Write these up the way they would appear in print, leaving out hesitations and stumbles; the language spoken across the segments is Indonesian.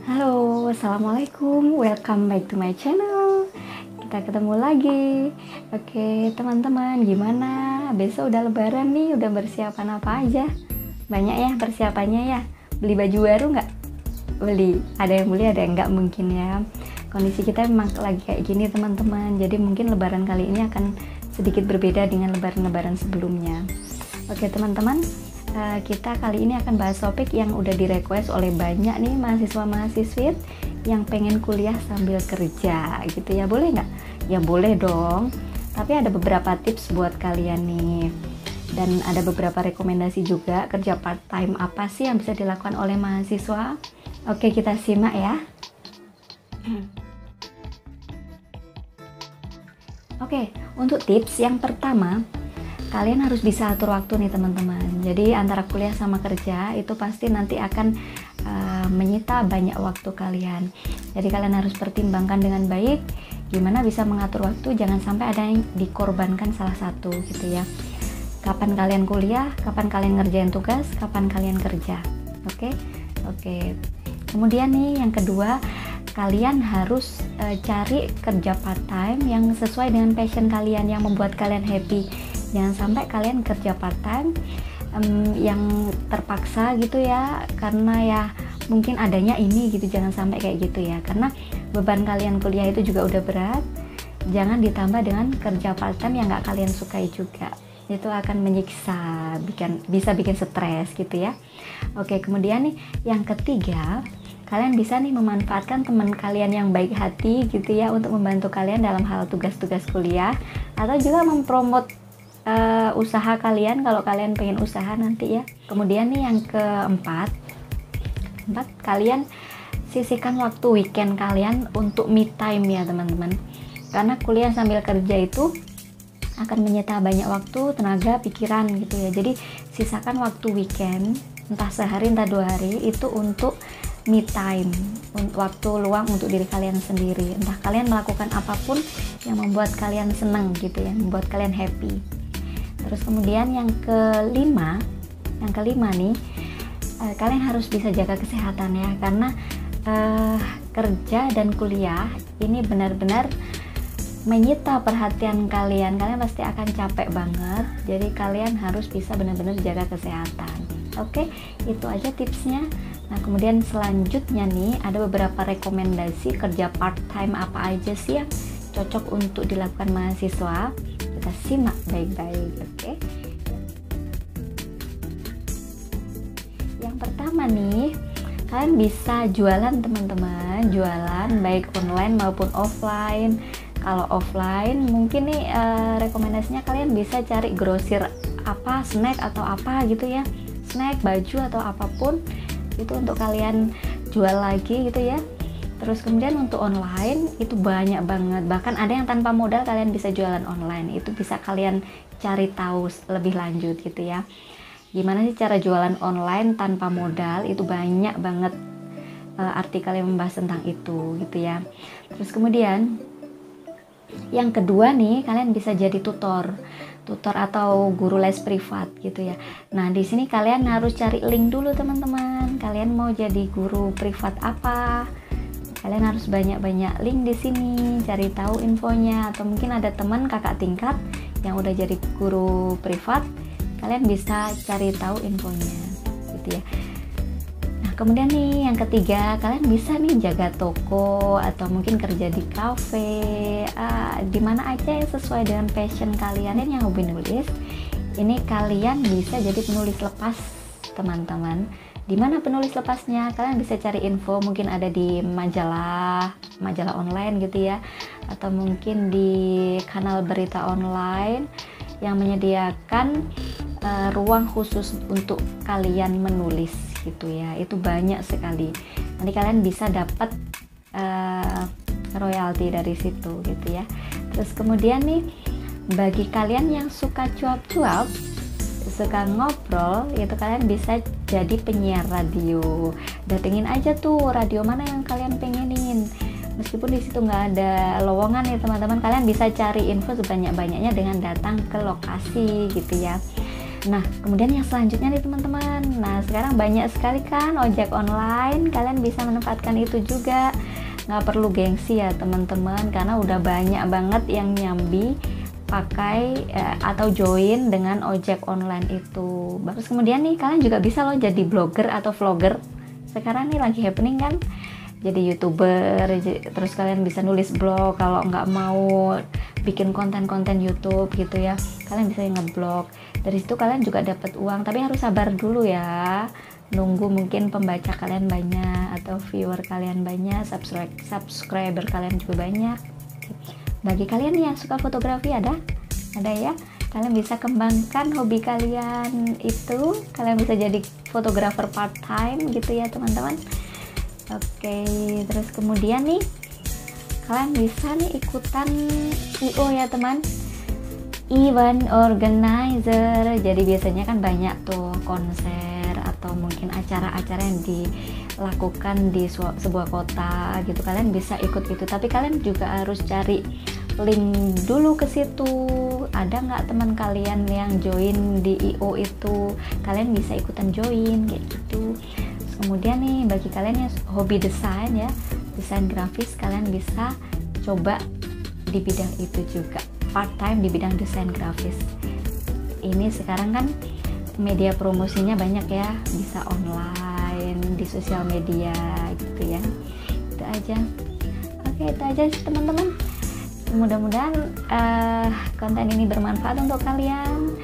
Halo, assalamualaikum. Welcome back to my channel. Kita ketemu lagi. Oke, teman-teman, gimana? Besok udah Lebaran nih, udah persiapan apa aja? Banyak ya persiapannya ya. Beli baju baru nggak? Beli. Ada yang beli, ada yang nggak mungkin ya. Kondisi kita memang lagi kayak gini, teman-teman. Jadi mungkin Lebaran kali ini akan sedikit berbeda dengan Lebaran-Lebaran sebelumnya. Oke, teman-teman. Kita kali ini akan bahas topik yang udah di request oleh banyak nih mahasiswa-mahasiswit yang pengen kuliah sambil kerja gitu ya. Boleh nggak? Ya boleh dong, tapi ada beberapa tips buat kalian nih, dan ada beberapa rekomendasi juga kerja part time apa sih yang bisa dilakukan oleh mahasiswa. Oke, kita simak ya. Oke, untuk tips yang pertama, kalian harus bisa atur waktu nih teman-teman. Jadi antara kuliah sama kerja itu pasti nanti akan menyita banyak waktu kalian. Jadi kalian harus pertimbangkan dengan baik gimana bisa mengatur waktu, jangan sampai ada yang dikorbankan salah satu gitu ya. Kapan kalian kuliah, kapan kalian ngerjain tugas, kapan kalian kerja. Oke. Kemudian nih yang kedua, kalian harus cari kerja part time yang sesuai dengan passion kalian, yang membuat kalian happy. Jangan sampai kalian kerja part time yang terpaksa gitu ya, karena ya mungkin adanya ini gitu. Jangan sampai kayak gitu ya, karena beban kalian kuliah itu juga udah berat. Jangan ditambah dengan kerja part time yang nggak kalian sukai juga, itu akan menyiksa, bisa bikin stres gitu ya. Oke, kemudian nih yang ketiga, kalian bisa nih memanfaatkan teman kalian yang baik hati gitu ya untuk membantu kalian dalam hal tugas-tugas kuliah, atau juga mempromot usaha kalian kalau kalian pengen usaha nanti ya. Kemudian nih yang keempat, kalian sisihkan waktu weekend kalian untuk me time ya teman-teman, karena kuliah sambil kerja itu akan menyita banyak waktu, tenaga, pikiran gitu ya. Jadi sisakan waktu weekend, entah sehari entah 2 hari, itu untuk me time, waktu luang untuk diri kalian sendiri. Entah kalian melakukan apapun yang membuat kalian senang gitu ya, membuat kalian happy. Terus kemudian yang kelima nih, kalian harus bisa jaga kesehatan ya, karena kerja dan kuliah ini benar-benar menyita perhatian kalian pasti akan capek banget. Jadi kalian harus bisa benar-benar jaga kesehatan. Oke, itu aja tipsnya. Nah, kemudian selanjutnya nih ada beberapa rekomendasi kerja part time apa aja sih yang cocok untuk dilakukan mahasiswa. Kita simak baik-baik. Oke. Yang pertama nih, kalian bisa jualan teman-teman, jualan baik online maupun offline. Kalau offline mungkin nih rekomendasinya kalian bisa cari grosir apa, snack atau apa gitu ya, snack, baju atau apapun itu untuk kalian jual lagi gitu ya. Terus kemudian untuk online itu banyak banget, bahkan ada yang tanpa modal kalian bisa jualan online. Itu bisa kalian cari tahu lebih lanjut gitu ya, gimana sih cara jualan online tanpa modal. Itu banyak banget artikel yang membahas tentang itu gitu ya. Terus kemudian yang kedua nih, kalian bisa jadi tutor atau guru les privat gitu ya. Nah, di sini kalian harus cari link dulu teman-teman. Kalian mau jadi guru privat apa? Kalian harus banyak-banyak link di sini, cari tahu infonya. Atau mungkin ada teman kakak tingkat yang udah jadi guru privat, kalian bisa cari tahu infonya gitu ya. Nah, kemudian nih yang ketiga, kalian bisa nih jaga toko atau mungkin kerja di cafe, di mana aja yang sesuai dengan passion kalian. Dan yang hobi nulis, ini kalian bisa jadi penulis lepas teman-teman. Di mana penulis lepasnya? Kalian bisa cari info, mungkin ada di majalah online gitu ya, atau mungkin di kanal berita online yang menyediakan ruang khusus untuk kalian menulis gitu ya. Itu banyak sekali. Nanti kalian bisa dapat royalti dari situ gitu ya. Terus kemudian nih, bagi kalian yang suka cuap-cuap, suka ngobrol, itu kalian bisa jadi penyiar radio. Datengin aja tuh radio mana yang kalian pengenin. Meskipun di situ nggak ada lowongan ya teman-teman, kalian bisa cari info sebanyak-banyaknya dengan datang ke lokasi gitu ya. Nah, kemudian yang selanjutnya nih teman-teman. Nah, sekarang banyak sekali kan ojek online, kalian bisa manfaatkan itu juga. Nggak perlu gengsi ya teman-teman, karena udah banyak banget yang nyambi pakai atau join dengan ojek online itu. Terus kemudian nih kalian juga bisa loh jadi blogger atau vlogger. Sekarang nih lagi happening kan, jadi YouTuber. Terus kalian bisa nulis blog kalau nggak mau bikin konten-konten YouTube gitu ya, kalian bisa ngeblog. Dari situ kalian juga dapat uang, tapi harus sabar dulu ya, nunggu mungkin pembaca kalian banyak atau viewer kalian banyak, subscriber kalian juga banyak. Bagi kalian yang suka fotografi ada ya, kalian bisa kembangkan hobi kalian itu, kalian bisa jadi fotografer part time gitu ya teman-teman. Oke, terus kemudian nih kalian bisa nih ikutan IO ya teman, event organizer. Jadi biasanya kan banyak tuh konser atau mungkin acara-acara yang dilakukan di sebuah kota gitu, kalian bisa ikut itu. Tapi kalian juga harus cari link dulu ke situ, ada nggak teman kalian yang join di IO itu, kalian bisa ikutan join kayak gitu. Kemudian nih bagi kalian yang hobi desain ya, desain grafis, kalian bisa coba di bidang itu juga, part time di bidang desain grafis. Ini sekarang kan media promosinya banyak ya, bisa online di sosial media gitu ya. Itu aja. Oke, itu aja teman-teman. Mudah-mudahan konten ini bermanfaat untuk kalian.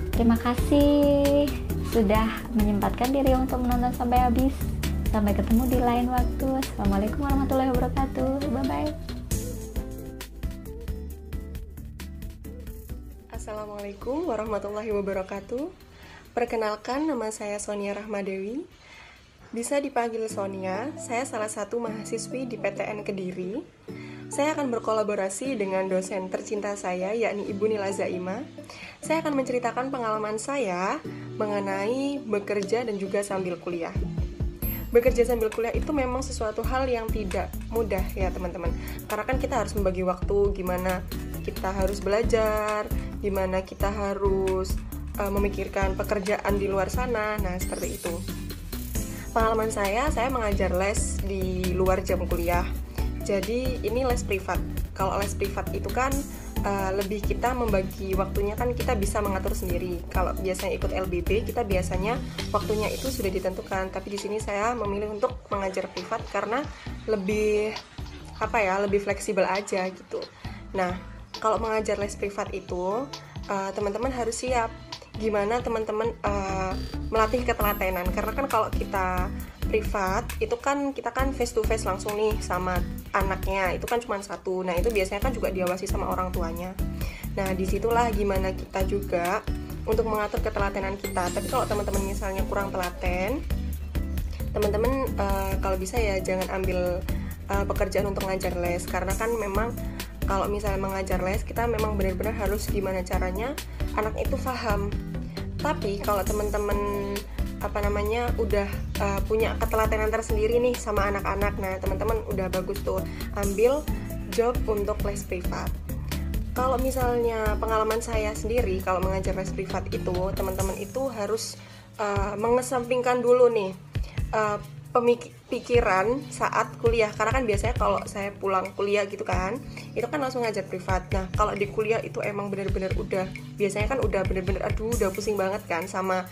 Terima kasih sudah menyempatkan diri untuk menonton sampai habis. Sampai ketemu di lain waktu. Assalamualaikum warahmatullahi wabarakatuh. Bye-bye. Assalamualaikum warahmatullahi wabarakatuh. Perkenalkan, nama saya Sonia Rahmadewi. Bisa dipanggil Sonia. Saya salah satu mahasiswi di PTN Kediri. Saya akan berkolaborasi dengan dosen tercinta saya, yakni Ibu Nila Zaima. Saya akan menceritakan pengalaman saya mengenai bekerja dan juga sambil kuliah. Bekerja sambil kuliah itu memang sesuatu hal yang tidak mudah ya teman-teman. Karena kan kita harus membagi waktu, gimana kita harus belajar, gimana kita harus memikirkan pekerjaan di luar sana. Nah, seperti itu. Pengalaman saya mengajar les di luar jam kuliah. Jadi ini les privat. Kalau les privat itu kan lebih kita membagi waktunya, kan kita bisa mengatur sendiri. Kalau biasanya ikut LBB, kita biasanya waktunya itu sudah ditentukan. Tapi di sini saya memilih untuk mengajar privat karena lebih lebih fleksibel aja gitu. Nah, kalau mengajar les privat itu teman-teman harus siap. Gimana teman-teman melatih ketelatenan, karena kan kalau kita privat itu kan kita kan face to face langsung nih sama anaknya, itu kan cuma satu. Nah, itu biasanya kan juga diawasi sama orang tuanya. Nah, disitulah gimana kita juga untuk mengatur ketelatenan kita. Tapi kalau teman-teman misalnya kurang telaten, teman-teman kalau bisa ya jangan ambil pekerjaan untuk ngajar les, karena kan memang kalau misalnya mengajar les, kita memang benar-benar harus gimana caranya anak itu paham. Tapi kalau teman-teman udah punya ketelatenan tersendiri nih sama anak-anak, nah teman-teman udah bagus tuh ambil job untuk les privat. Kalau misalnya pengalaman saya sendiri kalau mengajar les privat itu, teman-teman itu harus mengesampingkan dulu nih pikiran saat kuliah, karena kan biasanya kalau saya pulang kuliah gitu kan, itu kan langsung ngajar privat. Nah, kalau di kuliah itu emang bener-bener biasanya kan udah bener-bener udah pusing banget kan sama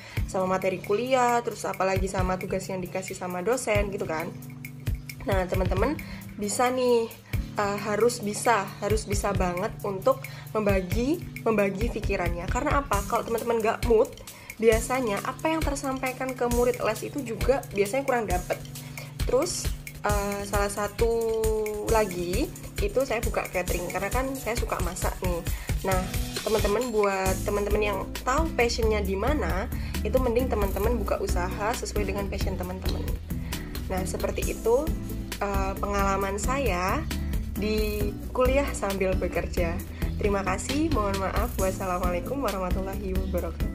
materi kuliah, terus apalagi sama tugas yang dikasih sama dosen gitu kan. Nah, teman-teman bisa nih harus bisa banget untuk membagi pikirannya. Karena apa? Kalau teman-teman nggak mood, biasanya apa yang tersampaikan ke murid les itu juga biasanya kurang dapet. Terus salah satu lagi itu saya buka catering, karena kan saya suka masak nih. Nah, teman-teman, buat teman-teman yang tahu passionnya di mana, itu mending teman-teman buka usaha sesuai dengan passion teman-teman. Nah, seperti itu pengalaman saya di kuliah sambil bekerja. Terima kasih, mohon maaf. Wassalamualaikum warahmatullahi wabarakatuh.